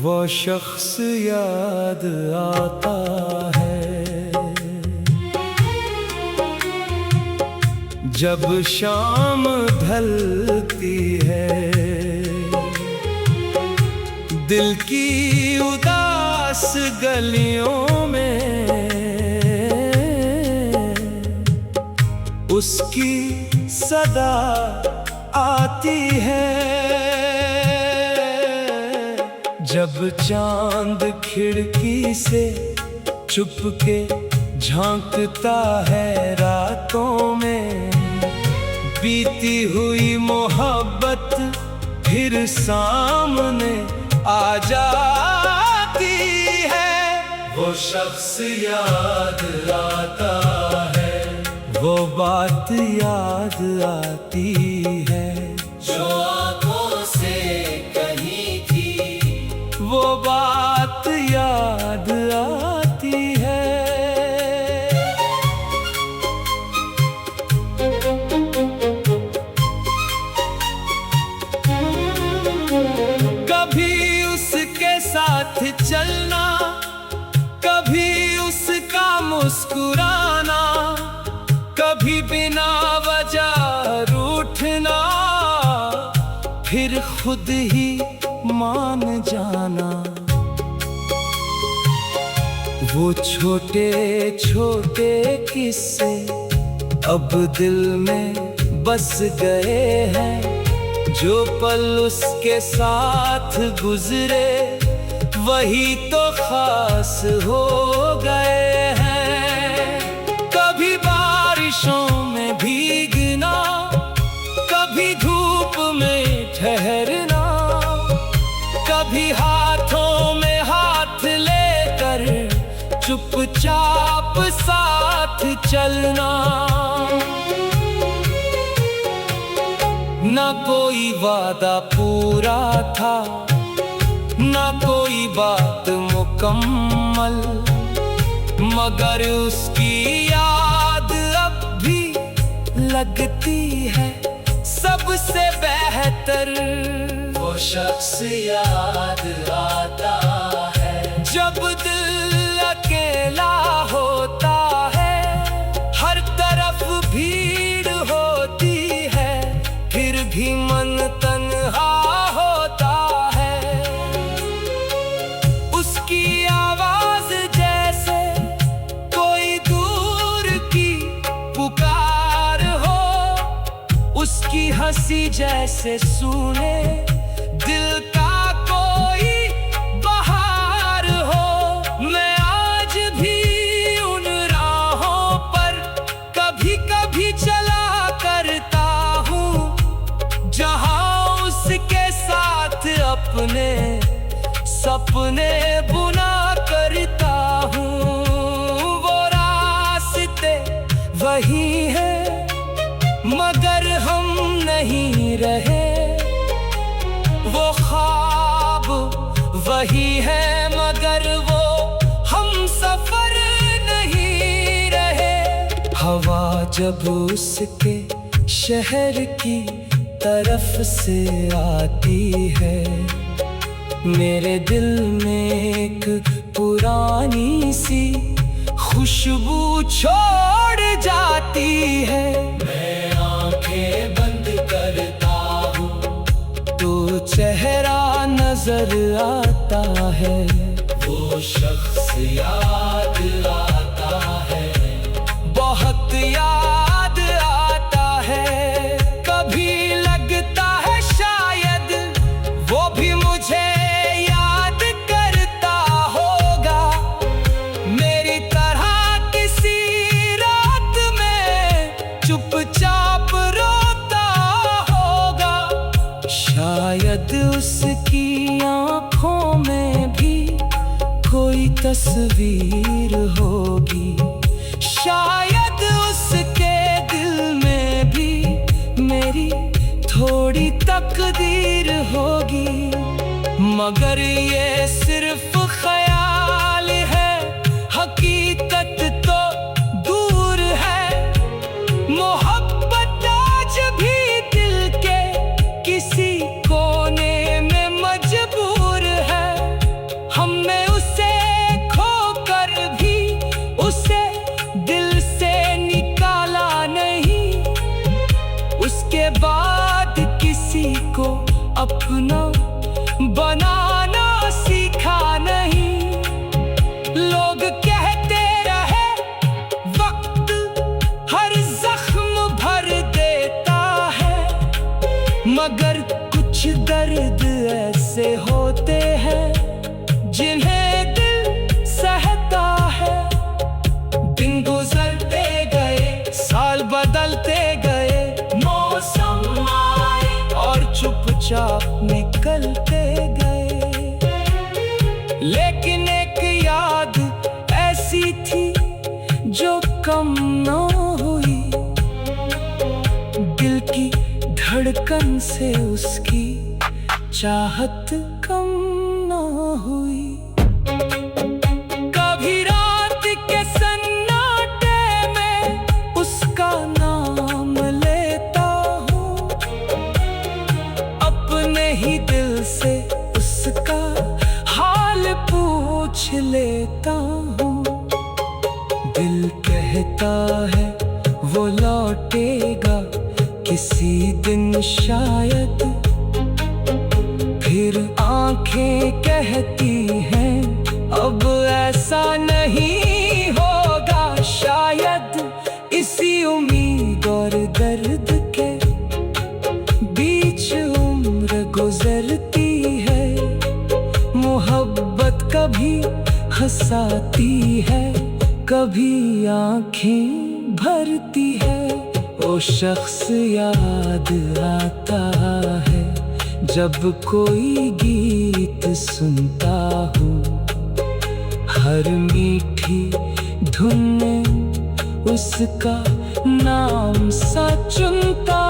वो शख्स याद आता है जब शाम ढलती है, दिल की उदास गलियों में उसकी सदा आती है। जब चांद खिड़की से चुपके झांकता है रातों में, बीती हुई मोहब्बत फिर सामने आ जाती है। वो शख्स याद आता है, वो बात याद आती है जो आंखों से कही थी, वो बात याद आती है। कभी उसके साथ चलना, कभी उसका मुस्कुराना, कभी बिना वजह रूठना, फिर खुद ही मान जाना। वो छोटे छोटे किस्से अब दिल में बस गए हैं, जो पल उसके साथ गुजरे वही तो खास हो गए हैं। कभी बारिशों में भीगना, कभी धूप में ठहरना, कभी हाथों में हाथ लेकर चुपचाप साथ चलना। ना कोई वादा पूरा था, ना कोई बात मुकम्मल, मगर उसकी याद अब भी लगती है सबसे बेहतर। वो शख्स याद आता है जब दिल अकेला होता है, हर तरफ भीड़ होती है, फिर भी मन तन्हा होता है। उसकी आवाज जैसे कोई दूर की पुकार हो, उसकी हंसी जैसे सुने दिल का कोई बहार हो। मैं आज भी उन राहों पर कभी कभी चला करता हूँ, जहाँ उसके साथ अपने सपने बुना करता हूँ। वो रास्ते वही हैं मगर हम नहीं रहे, वो ख्वाब वही है मगर वो हम सफर नहीं रहे। हवा जब उसके शहर की तरफ से आती है, मेरे दिल में एक पुरानी सी खुशबू छोड़ जाती है। मैं आंखें बंद करता हूँ तो चेहरा नजर आता है, वो शख्स याद आता है, बहुत याद आता है। कभी लगता है शायद वो भी मुझे याद करता होगा, मेरी तरह किसी रात में चुपचाप रोता शायद उसकी आँखों में भी कोई तस्वीर होगी, शायद उसके दिल में भी मेरी थोड़ी तकदीर होगी। मगर ये सिर्फ ख्याल है, हकीकत तो दूर है। मोहब्बत आज भी दिल के किसी कोने में मजबूर है। हमने उसे खोकर भी उसे दिल से निकाला नहीं, उसके बाद किसी को अपना बनाना सीखा नहीं। लोग कहते रहे वक्त हर जख्म भर देता है, मगर कुछ दर्द ऐसे होते हैं जिन्हें दिल सहता है। दिन गुजरते गए, साल बदलते गए, मौसम आए और चुपचाप निकलते गए। लेकिन एक याद ऐसी थी जो कम न हुई, दिल की धड़कन से उसकी चाहत कम न हुई। कभी रात के सन्नाटे में उसका नाम लेता हूँ, अपने ही दिल से उसका हाल पूछ लेता हूँ। दिल कहता है वो लौटेगा किसी दिन शायद, फिर आंखें कहती हैं अब ऐसा नहीं होगा शायद। इसी उम्मीद और दर्द के बीच उम्र गुजरती है। मोहब्बत कभी हंसाती है, कभी आंखें भरती है। वो शख्स याद आता है जब कोई गीत सुनता हूँ, हर मीठी धुन में उसका नाम सा चुनता